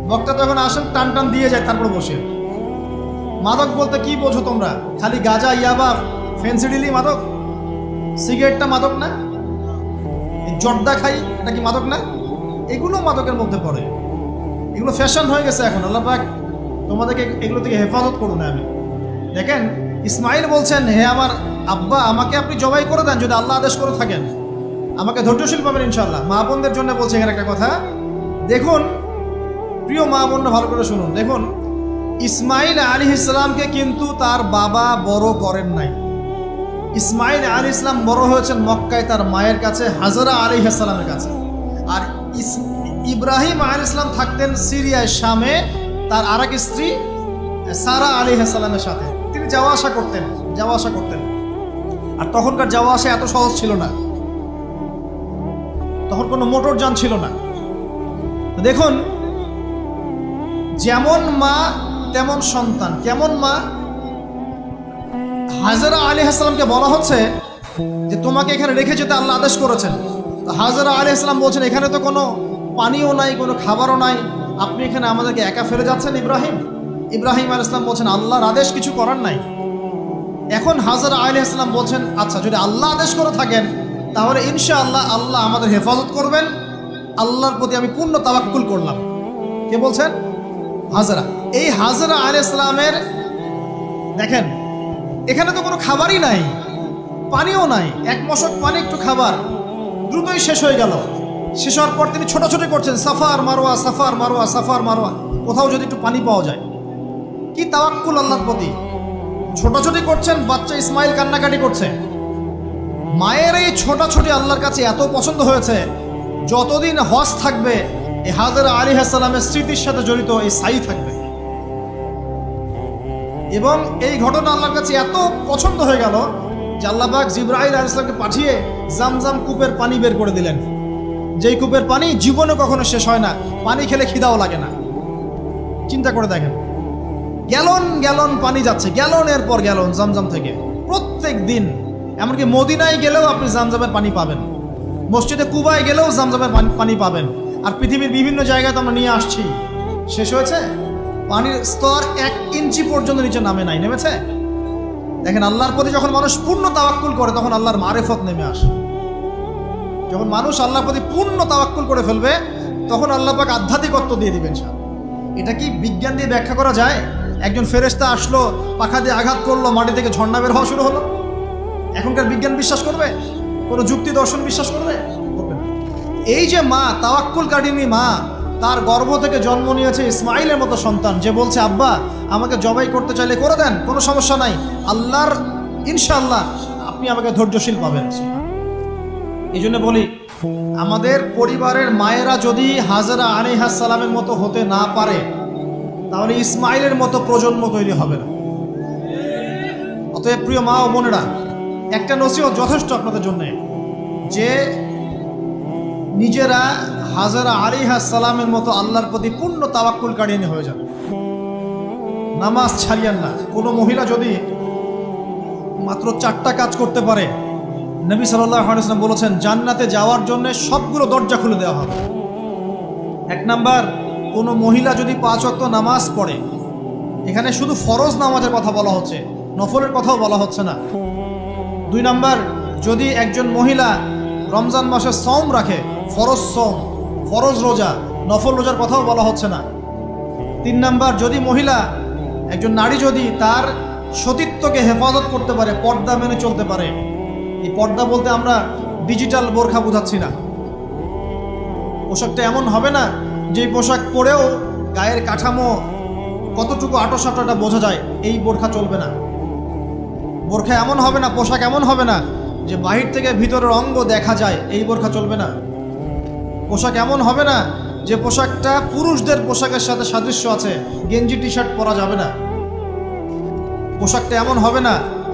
বক্তা তো এখন আসেন, টান টান দিয়ে যায়, তারপর বসে। মাদক বলতে কি বোঝো তোমরা? খালি গাঁজা, ইয়াবা, ফেন্সিডিলি মাদক? সিগারেটটা মাদক না? জর্দা খাই, এটা কি মাদক না? এগুলো মাদকের মধ্যে পড়ে। এগুলো ফ্যাশন হয়ে গেছে এখন। আল্লাহ পাক তোমাদেরকে এগুলো থেকে হেফাজত করুন। আমি দেখেন, ইসমাইল বলছেন, হে আমার আব্বা, আমাকে আপনি জবাই করে দেন যদি আল্লাহ আদেশ করে থাকেন, আমাকে ধৈর্যশীল পাবেন ইনশাআল্লাহ। মা বোনদের জন্য বলছে এখানে একটা কথা দেখুন, প্রিয় মা বোনরা ভালো করে শুনুন। দেখুন, ইসমাইল আলাইহিস সালামকে কিন্তু তার বাবা বড় করেন নাই। ইসমাইল আলাইহিস সালাম বড় হয়েছেন মক্কায় তার মায়ের কাছে, হাজরা আলাইহিস সালামের কাছে। আর ইব্রাহিম আলাইহিস সালাম থাকতেন সিরিয়ায়, শামে, তার আরেক স্ত্রী সারা আলাইহিস সালামের সাথে। তিনি যাওয়া আসা করতেন। আর তখনকার যাওয়া আসা এত সহজ ছিল না, তখন কোনো মোটর যান ছিল না। দেখুন, যেমন মা তেমন সন্তান। কেমন মা? হাজরা আলাইহিস সালামকে বলা হচ্ছে যে তোমাকে এখানে রেখে যেতে আল্লাহ আদেশ করেছেন। তো হাজরা আলাইহিস সালাম বলছেন, এখানে তো কোনো পানিও নাই, কোনো খাবারও নাই, আপনি এখানে আমাদেরকে একা ফেলে যাচ্ছেন। ইব্রাহিম আলাইহিস সালাম বলছেন, আল্লাহর আদেশ, কিছু করার নাই। এখন হাজরা আলাইহিস সালাম বলছেন, আচ্ছা যদি আল্লাহ আদেশ করে থাকেন তাহলে ইনশাআল্লাহ আল্লাহ আমাদের হেফাজত করবেন, আল্লাহর প্রতি আমি পূর্ণ তাওয়াক্কুল করলাম। কে বলছেন? হাজরা। এই হাজরা আলাইহিস সালামের দেখেন, এখানে তো কোনো খাবারই নাই, পানিও নাই, এক মশক পানি, একটু খাবার, দ্রুতই শেষ হয়ে গেল। শেষ হওয়ার পর তিনি ছোটাছুটি করছেন, suffer Marwa, suffer Marwa, suffer Marwa, কোথাও যদি একটু পানি পাওয়া যায়। কি তাওয়াক্কুল আল্লাহর প্রতি! ছোটাছুটি করছেন, বাচ্চা ইসমাইল কান্নাকাটি করছে। মায়ের এই ছোটাছুটি আল্লাহর কাছে এত পছন্দ হয়েছে, যতদিন হজ থাকবে এই হাজরা আলাইহিস সালামের স্মৃতির সাথে জড়িত এই সাই থাকবে। এবং এই ঘটনা আল্লাহর কাছে এত পছন্দ হয়ে গেল যে আল্লাহ পাক জিবরাইল আলাইহিস সালামকে পাঠিয়ে জামজাম কূপের পানি বের করে দিলেন, যেই কূপের পানি জীবনে কখনো শেষ হয় না, পানি খেলে খিদাও লাগে না। চিন্তা করে দেখেন, গ্যালন গ্যালন পানি যাচ্ছে, গ্যালনের পর গ্যালন জামজাম থেকে প্রত্যেক দিন। এমনকি মদিনায় গেলেও আপনি জামজামের পানি পাবেন, মসজিদে কুবায় গেলেও জামজামের পানি পাবেন। আর পৃথিবীর বিভিন্ন জায়গায় তো আমরা নিয়ে আসছি। শেষ হয়েছে? পানির স্তর 1 ইঞ্চি পর্যন্ত নিচে নেমেছে। দেখেন, আল্লাহর প্রতি যখন মানুষ পূর্ণ তাওয়াক্কুল করে তখন আল্লাহর মারিফত নেমে আসে। যখন মানুষ আল্লাহর প্রতি পূর্ণ তাওয়াক্কুল করে ফেলবে তখন আল্লাহ পাক আধ্যাত্মিকত্ব দিয়ে দিবেন। এটা কি বিজ্ঞান দিয়ে ব্যাখ্যা করা যায়? একজন ফেরেশতা আসলো, পাখা দিয়ে আঘাত করলো, মাটি থেকে ঝর্ণা বের হওয়া শুরু হলো। এখনকার বিজ্ঞান বিশ্বাস করবে? কোনো যুক্তি দর্শন বিশ্বাস করবে? এই যে মা, তাওয়াক্কুল কারিনী মা, তার গর্ভ থেকে জন্ম নিয়েছে ইসমাইলের মতো সন্তান, যে বলছে, আব্বা আমাকে জবাই করতে চাইলে করে দেন, কোনো সমস্যা নাই, আল্লাহর ইনশাআল্লাহ আপনি আমাকে ধৈর্যশীল পাবেন। এই জন্য বলি, আমাদের পরিবারের মায়েরা যদি হাজরা আলাইহিস সালামের মতো হতে না পারে তাহলে ইসমাইলের মতো প্রজন্ম তৈরি হবে না। অতএব প্রিয় মা ও বোনেরা, একটা নসিহত যথেষ্ট আপনাদের জন্য, যে নিজেরা হাজরা আলাইহিস সালামের মতো আল্লাহর প্রতি পূর্ণ তাওয়াক্কুল কারিনী হয়ে যান। নামাজ ছাড়িয়েন না। কোনো মহিলা যদি মাত্র 4টা কাজ করতে পারে, নবী সাল্লাল্লাহু আলাইহি ওয়াসাল্লাম বলেছেন জান্নাতে যাওয়ার জন্য সবগুলো দরজা খুলে দেওয়া হবে। 1 নাম্বার, কোনো মহিলা যদি 5 ওয়াক্ত নামাজ পড়ে, এখানে শুধু ফরজ নামাজের কথা বলা হচ্ছে, নফলের কথাও বলা হচ্ছে না। 2 নাম্বার, যদি একজন মহিলা রমজান মাসে সওম রাখে, ফরজ সওম, ফরজ রোজা, নফল রোজার কথাও বলা হচ্ছে না। 3 নাম্বার, যদি মহিলা, একজন নারী যদি তার সতীত্বকে হেফাজত করতে পারে, পর্দা মেনে চলতে পারে। এই পর্দা বলতে আমরা ডিজিটাল বোরখা বোঝাচ্ছি না। পোশাকটা এমন হবে না যে পোশাক পরেও গায়ের কাঠামো কতটুকু আটোসাটোটা বোঝা যায়, এই বোরখা চলবে না। বোরখা এমন হবে না, পোশাক এমন হবে না যে বাহির থেকে ভিতরের অঙ্গ দেখা যায়, এই বোরখা চলবে না। পোশাক এমন হবে না যে পোশাকটা পুরুষদের পোশাকের সাথে সাদৃশ্য আছে, গেঞ্জি টি শার্ট পরা যাবে না। পোশাকটা এমন হবে না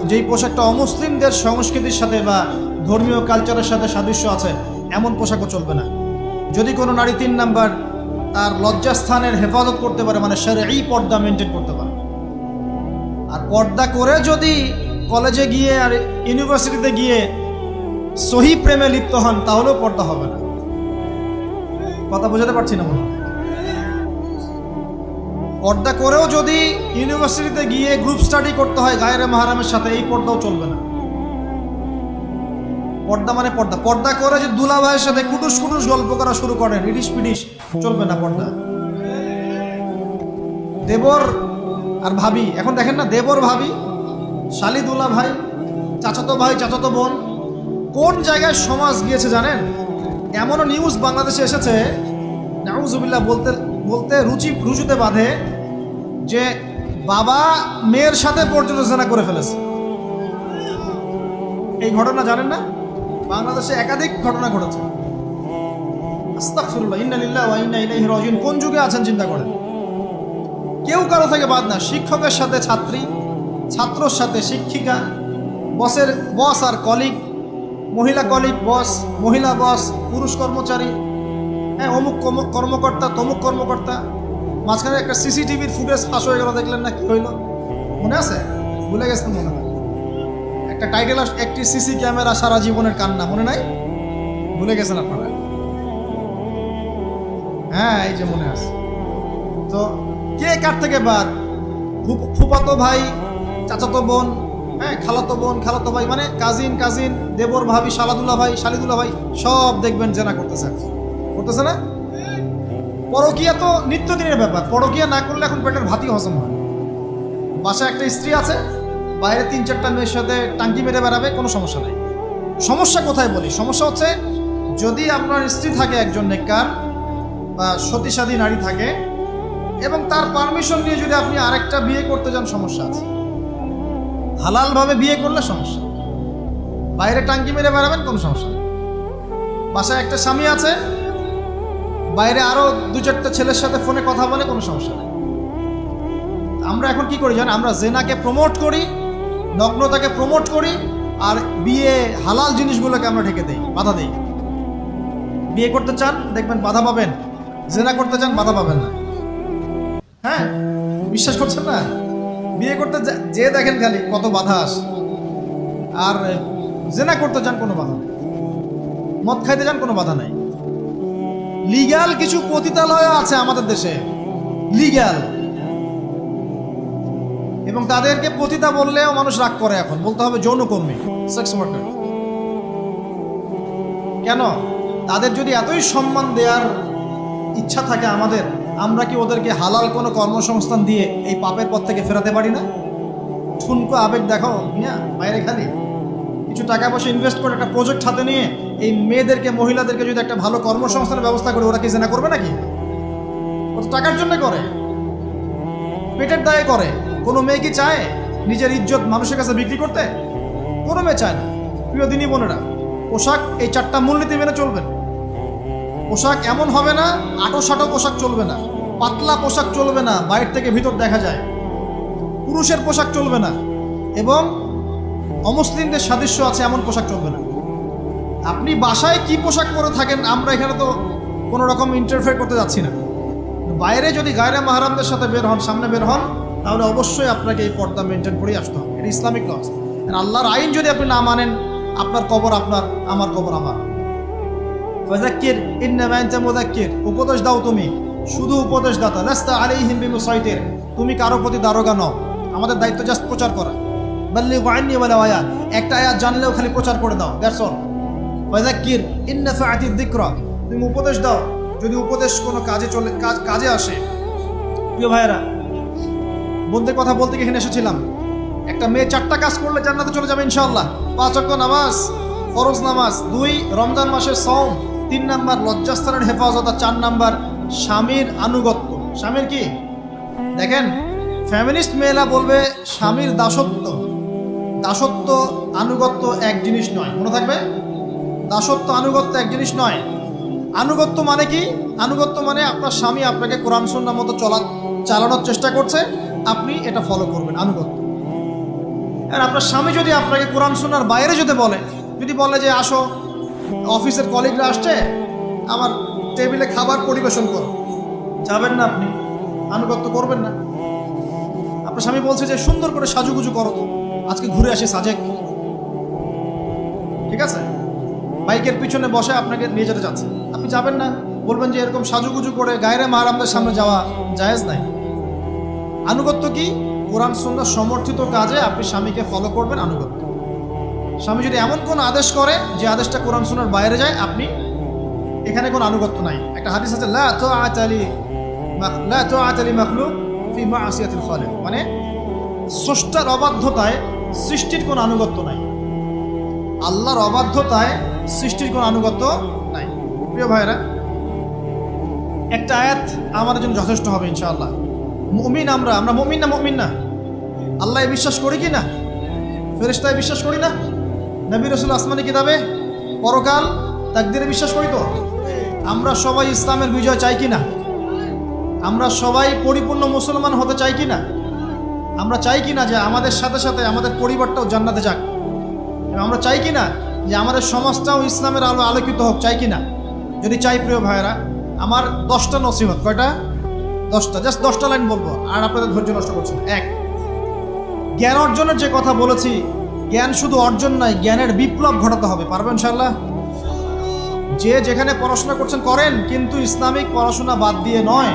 যেই পোশাকটা অমুসলিমদের সংস্কৃতির সাথে বা ধর্মীয় কালচারের সাথে সাদৃশ্য আছে, এমন পোশাকও চলবে না। যদি কোনো নারী 3 নাম্বার তার লজ্জাস্থানের হেফাজত করতে পারে, মানে শরঈ পর্দা মেনটেন করতে পারে, আর পর্দা করে যদি কলেজে গিয়ে আর ইউনিভার্সিটিতে গিয়ে সহি প্রেমে লিপ্ত হন, তাহলেও পর্দা হবে না। কথা বোঝাতে পারছি না মনে হয়? পর্দা করেও যদি ইউনিভার্সিটিতে গিয়ে গ্রুপ স্টাডি করতে হয় গায়রে মাহরামের সাথে, এই পর্দাও চলবে না। পর্দা মানে পর্দা। পর্দা করে যে দুলা ভাইয়ের সাথে কুটুস কুটুস গল্প করা শুরু করেন, ইডিস পিডিস, চলবে না পর্দা। দেবর আর ভাবি, এখন দেখেন না, দেবর ভাবি, শালি দুলা ভাই, চাচাতো ভাই চাচাতো বোন, কোন জায়গায় সমাজ গিয়েছে জানেন? এমনও নিউজ বাংলাদেশে এসেছে, নাউজুবিল্লাহ বলতে বলতে রুজুতে বাঁধে, যে বাবা মেয়ের সাথে পর্যন্ত জেনা করে ফেলেছে। এই ঘটনা জানেন না? বাংলাদেশে একাধিক ঘটনা ঘটেছে। আস্তাগফিরুল্লাহ, ইন্না লিল্লাহি ওয়া ইন্না ইলাইহি রাজিউন। কোন যুগে আছেন চিন্তা করেন। কেউ কারো থেকে বাদ না, শিক্ষকের সাথে ছাত্রী, ছাত্রর সাথে শিক্ষিকা, বসের বস আর কলিগ, মহিলা কলিগ বস, মহিলা বস, পুরুষ কর্মচারী, হ্যাঁ অমুক কর্মকর্তা তমুক কর্মকর্তা। মাঝখানে একটা সিসিটিভির ফুটেজ ফাঁস হয়ে গেল, দেখলেন না কি হইল? মনে আছে? ভুলে গেছেন মনে হয়। একটা টাইটেল, একটি সিসি ক্যামেরা সারা জীবনের কান্না, মনে নাই? ভুলে গেছেন আপনারা? হ্যাঁ, এই যে মনে আছে। তো কে কার থেকে বাদ? ফুফাতো ভাই, চাচাতো বোন, হ্যাঁ খালাতো বোন, খালাতো ভাই, মানে কাজিন, দেবর ভাবি, শালাদুল্লাহ ভাই, শালিদুল্লাহ ভাই, সব দেখবেন জেনা করতেছে না? পরকিয়া তো নিত্যদিনের ব্যাপার। পরকিয়া না করলে এখন পেটের ভাতই হজম হয়। বাসায় একটা স্ত্রী আছে, বাইরে 3-4টা মেয়ের সাথে টাঙ্কি মেরে বেড়াবে, কোনো সমস্যা নেই। সমস্যা কোথায় বলি? সমস্যা হচ্ছে যদি আপনার স্ত্রী থাকে একজন নেককার বা সতীসাধী নারী থাকে, এবং তার পারমিশন নিয়ে যদি আপনি আরেকটা বিয়ে করতে যান, সমস্যা আছে। হালালভাবে বিয়ে করলে সমস্যা, বাইরে টাঙ্কি মেরে বেড়াবেন, কোনো সমস্যা নেই। বাসায় একটা স্বামী আছে, বাইরে আরো 2-4টা ছেলের সাথে ফোনে কথা বলে, কোনো সমস্যা নেই। আমরা এখন কি করি জানেন? আমরা জেনাকে প্রমোট করি, নগ্নতাকে প্রমোট করি, আর বিয়ে হালাল জিনিসগুলোকে আমরা ঢেকে দেই, বাধা দেই। বিয়ে করতে চান, দেখবেন বাধা পাবেন। জেনা করতে চান, বাধা পাবেন না। হ্যাঁ, বিশ্বাস করছেন না? বিয়ে করতে যে দেখেন খালি কত বাধা আসে, আর জেনা করতে চান, কোনো বাধা নেই। মদ খাইতে যান, কোনো বাধা নাই। লিগ্যাল কিছু পতিতালয় আছে আমাদের দেশে, লিগ্যাল, এবং তাদেরকে পতিতা বললেও মানুষ রাগ করে। এখন বলতে হবে যৌনকর্মী, সেক্স ওয়ার্কার। কেন? তাদের যদি এতই সম্মান দেওয়ার ইচ্ছা থাকে আমাদের, আমরা কি ওদেরকে হালাল কোনো কর্মসংস্থান দিয়ে এই পাপের পথ থেকে ফেরাতে পারি না? ঠুনকো আবেগ দেখাও মিয়া, বাইরে খালি কিছু টাকা পয়সা ইনভেস্ট করে একটা প্রজেক্ট হাতে নিয়ে এই মেয়েদেরকে, মহিলাদেরকে যদি একটা ভালো কর্মসংস্থানের ব্যবস্থা করে, ওরা কি জেনা করবে নাকি? ওরা টাকার জন্য করে, পেটের দায়ে করে। কোনো মেয়ে কি চায় নিজের ইজ্জত মানুষের কাছে বিক্রি করতে? কোনো মেয়ে চায় না। প্রিয় দিনী বোনেরা, পোশাক এই 4টা মূলনীতি মেনে চলবেন। পোশাক এমন হবে না, আটো-সাটো পোশাক চলবে না, পাতলা পোশাক চলবে না, বাইরে থেকে ভিতর দেখা যায়। পুরুষের পোশাক চলবে না, এবং অমুসলিমদের সাদৃশ্য আছে এমন পোশাক চলবে না। আপনি বাসায় কি পোশাক পরে থাকেন, আমরা এখানে তো কোনো রকম ইন্টারফেয়ার করতে যাচ্ছি না। বাইরে যদি গায়রে মাহরামদের সাথে বের হন, সামনে বের হন, তাহলে অবশ্যই আপনাকে এই পর্দা মেনটেন করেই আসতে হবে। এটা ইসলামিক লস। আল্লাহর আইন যদি আপনি না মানেন, আপনার কবর আপনার, আমার কবর আমার। ফাযাক্কির ইন্নামা আনতা মুযাক্কির, উপদেশ দাও তুমি, শুধু উপদেশদাতা। লাস্তা আলাইহিম বিমুসাইতির, তুমি কারো প্রতি দারোগা নও। আমাদের দায়িত্ব জাস্ট প্রচার করা। বাল্লিগু আন্নী ওয়ালাউ আয়া, একটা আয়াত জানলেও খালি প্রচার করে দাও, দ্যাটস অল। ফাযাক্কির ইন নাফাআতিদ যিকরা, তুমি উপদেশ দাও যদি উপদেশ কোনো কাজে আসে। প্রিয় ভাইয়েরা, বন্ধুদের কথা বলতে এখানে এসেছিলাম। একটা মেয়ে 4টা কাজ করলে জান্নাতে চলে যাবে ইনশাআল্লাহ। 5 ওয়াক্ত নামাজ, ফরজ নামাজ, 2 রমজান মাসের সওম, 3 নাম্বার লজ্জাস্থানের হেফাজত, আর 4 নাম্বার স্বামীর আনুগত্য। স্বামীর কি দেখেন, ফ্যামিনিস্ট মেয়েরা বলবে স্বামীর দাসত্ব। দাসত্ব আনুগত্য এক জিনিস নয়, মনে থাকবে। দাসত্ব আনুগত্য এক জিনিস নয়। আনুগত্য মানে কি? আনুগত্য মানে আপনার স্বামী আপনাকে কোরআন সুন্নাহ মতো চালানোর চেষ্টা করছে, আপনি এটা ফলো করবেন, আনুগত্য। আর আপনার স্বামী যদি আপনাকে কোরআন সুন্নাহর বাইরে যদি বলে যে আসো, অফিসের কলিগরা আসছে, আমার টেবিলে খাবার পরিবেশন করো, যাবেন না, আপনি আনুগত্য করবেন না। আপনার স্বামী বলছে যে সুন্দর করে সাজুগুজু করো, তো আজকে ঘুরে আসি সাজেক, ঠিক আছে, বাইকের পিছনে বসে আপনাকে নিয়ে যেতে চাচ্ছে, আপনি যাবেন না, বলবেন যে এরকম সাজুগুজু করে গায়রে মাহরামদের সামনে যাওয়া জায়েজ নাই। আনুগত্য কি? কোরআন সুন্নাহ সমর্থিত কাজে আপনি স্বামীকে ফলো করবেন, আনুগত্য। স্বামী যদি এমন কোন আদেশ করে যে আদেশটা কোরআন সুন্নাহর বাইরে যায়, আপনি এখানে কোনো আনুগত্য নাই। একটা হাদিস আছে, লা তাআতা লি মাখলুক ফি মা'সিয়াতিল খালিক, মানে স্রষ্টার অবাধ্যতায় সৃষ্টির কোনো আনুগত্য নাই। আল্লাহর অবাধ্যতায় সৃষ্টির কোনো আনুগত্য নাই। প্রিয় ভাইরা, একটা আয়াত আমাদের জন্য যথেষ্ট হবে ইনশাআল্লাহ। মুমিন আমরা মুমিন না? আল্লাহ বিশ্বাস করি কি না? ফেরেশতায় বিশ্বাস করি না? নবী রাসূল আসমানি কিতাবে, পরকাল, তাকদীরে বিশ্বাস করি তো? আমরা সবাই ইসলামের বিজয় চাই কি না? আমরা সবাই পরিপূর্ণ মুসলমান হতে চাই কি না? আমরা চাই কি না যে আমাদের সাথে সাথে আমাদের পরিবারটাও জান্নাতে যাক? আমরা চাই কি না যে আমাদের সমাজটাও ইসলামের আলো আলোকিত হোক? চাই কি না? যদি চাই, প্রিয় ভাইয়েরা, আমার 10টা নসিহত। কয়টা? 10টা, জাস্ট 10টা লাইন বলবো, আর আপনাদের ধৈর্য নষ্ট করছি না। 1, জ্ঞান অর্জনের যে কথা বলেছি, জ্ঞান শুধু অর্জন নয়, জ্ঞানের বিপ্লব ঘটাতে হবে। পারবেন ইনশাআল্লাহ? যে যেখানে পড়াশোনা করছেন করেন, কিন্তু ইসলামিক পড়াশোনা বাদ দিয়ে নয়।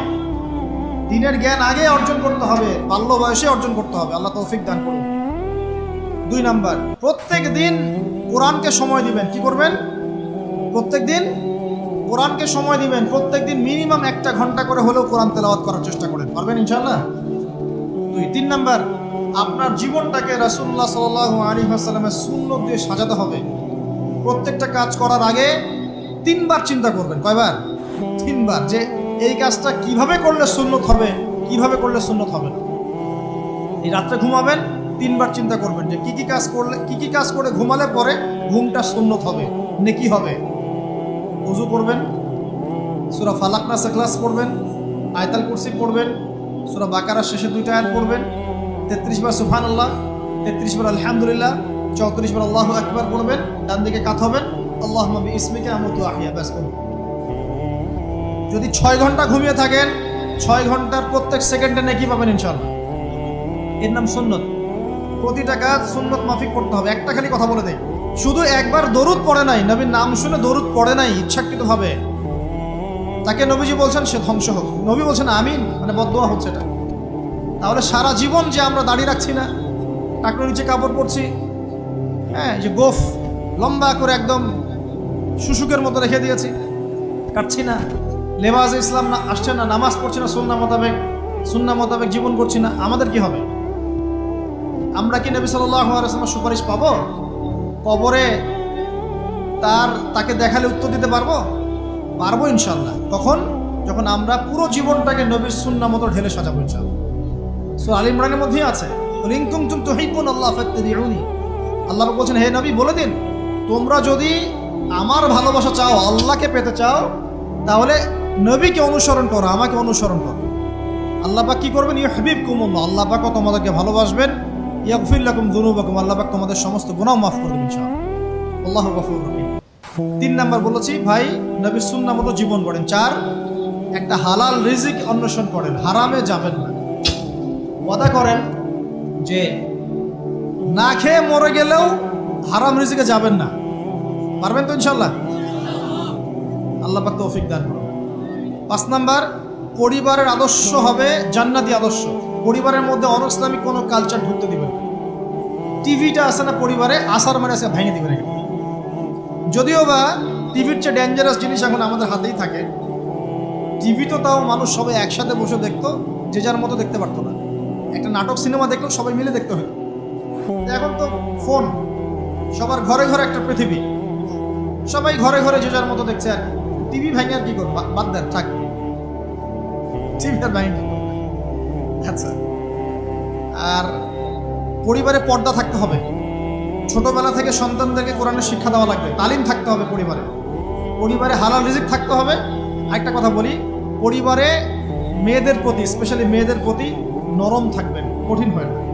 দিনের জ্ঞান আগে অর্জন করতে হবে, বাল্য বয়সে অর্জন করতে হবে। আল্লাহ তৌফিক দান করুন। 2 নাম্বার, প্রত্যেক দিন কোরআনকে সময় দিবেন। কি করবেন? প্রত্যেক দিন কোরআনকে সময় দিবেন। প্রত্যেক দিন মিনিমাম 1 ঘন্টা করে হলেও কোরআন তেলাওয়াত করার চেষ্টা করেন। পারবেন ইনশাআল্লাহ? 3 নাম্বার, আপনার জীবনটাকে রাসূলুল্লাহ সাল্লাল্লাহু আলাইহি ওয়াসাল্লামের সুন্নাত দিয়ে সাজাতে হবে। প্রত্যেকটা কাজ করার আগে 3 বার চিন্তা করবেন। কয়বার? 3 বার, যে এই কাজটা কিভাবে করলে সুন্নত হবে, কিভাবে করলে সুন্নত হবে না। এই রাত্রে ঘুমাবেন, 3 বার চিন্তা করবেন যে কি কি কাজ করে ঘুমালে পরে ঘুমটা সুন্নত হবে, নেকি হবে। ওযু করবেন, সূরা ফালাক নাস ইখলাস পড়বেন, আয়াতুল কুরসি পড়বেন, সূরা বাকারার শেষে 2টা আয়াত পড়বেন, 33 বার সুবহানাল্লাহ, 33 বার আলহামদুলিল্লাহ, 34 বার আল্লাহু আকবার পড়বেন। ডান দিকে কাত হবেন, আল্লাহুম্মা বিইসমিকা আমুতু আহইয়া, ব্যাস করুন। যদি 6 ঘন্টা ঘুমিয়ে থাকেন, 6 ঘন্টার প্রত্যেক সেকেন্ডে নেকি পাবেন ইনশাআল্লাহ। এর নাম সুন্নত। প্রতিটা কাজ সুন্নত মাফিক করতে হবে। একটা খালি কথা বলে দেই, শুধু একবার দরুদ পড়ে নাই, নবীর নাম শুনে দরুদ পড়ে নাই ইচ্ছাকৃতভাবে, তাকে নবীজি বলছেন সে ধ্বংস হোক। নবী বলছেন আমিন, মানে বদদোয়া হচ্ছে এটা। তাহলে সারা জীবন যে আমরা দাঁড়িয়ে রাখছি না, টাকনোর নিচে কাপড় পরছি, হ্যাঁ, যে গোফ লম্বা করে একদম শুশুকের মতো রেখে দিয়েছি, কাটছি না, লেবাস ইসলাম না আসছে না, নামাজ পড়ছি না, সুন্নাহ মোতাবেক জীবন করছি না, আমাদের কি হবে? আমরা কি নবী সাল্লাল্লাহু আলাইহি ওয়াসাল্লামের সুপারিশ পাবো? কবরে তাকে দেখালে উত্তর দিতে পারবো ইনশাআল্লাহ। কখন? যখন আমরা পুরো জীবনটাকে নবীর সুন্নাহ মতো ঢেলে সাজাবো ইনশাআল্লাহ। সূরা আল ইমরানের মধ্যেই আছে, ইন কুনতুম তুহিব্বুনাল্লাহ ফাত্তাবিউনি। আল্লাহ বলছেন, হে নবী বলে দিন, তোমরা যদি আমার ভালোবাসা চাও, আল্লাহকে পেতে চাও, তাহলে নবীকে অনুসরণ করো, আমাকে অনুসরণ করো। আল্লাহ পাক কি করবেন? ইউহিব্বুকুমুল্লাহ, আল্লাহ পাক তোমাদেরকে ভালোবাসবেন। ইয়াগফির লাকুম যুনুবাকুম, আল্লাহ পাক তোমাদের সমস্ত গুনাহ মাফ করে দেবেন ইনশাআল্লাহ। আল্লাহু গফুরুর রহিম। 3 নাম্বার বলেছি, ভাই নবীর সুন্নাহ মতো জীবন গড়েন। 4, একটা হালাল রিজিক অন্বেষণ করেন, হারামে যাবেন না। ওয়াদা করেন যে না খেয়ে মরে গেলেও হারাম রিজিকে যাবেন না। পারবেন তো ইনশাআল্লাহ? আল্লাহ পাক তৌফিক দান করুন। 5 নাম্বার, পরিবারের আদর্শ হবে জান্নাতি আদর্শ। পরিবারের মধ্যে অনইসলামিক কোনো কালচার ঢুকতে দিবেন। টিভিটা আছে না পরিবারে, আসার মানে আছে ভেঙে দিবেন। যদিও বা টিভির চেয়ে ডেঞ্জারাস জিনিস এখন আমাদের হাতেই থাকে। টিভি তো তাও মানুষ সবাই একসাথে বসে দেখতো, যে যার মতো দেখতে পারতো না। একটা নাটক সিনেমা দেখলেও সবাই মিলে দেখতে হতো। এখন তো ফোন, সবার ঘরে ঘরে একটা পৃথিবী, সবাই ঘরে ঘরে যে যার মতো দেখছে। আর টিভি ভাঙে আর কি করবো? বাদ দেন, থাক, টিভি আর ভাঙে। আচ্ছা, আর পরিবারে পর্দা থাকতে হবে। ছোটবেলা থেকে সন্তানদেরকে কোরআনের শিক্ষা দেওয়া লাগবে, তালিম থাকতে হবে পরিবারে। পরিবারে হালাল রিজিক থাকতে হবে। আরেকটা কথা বলি, পরিবারে মেয়েদের প্রতি, স্পেশালি মেয়েদের প্রতি নরম থাকবেন, কঠিন হয় না।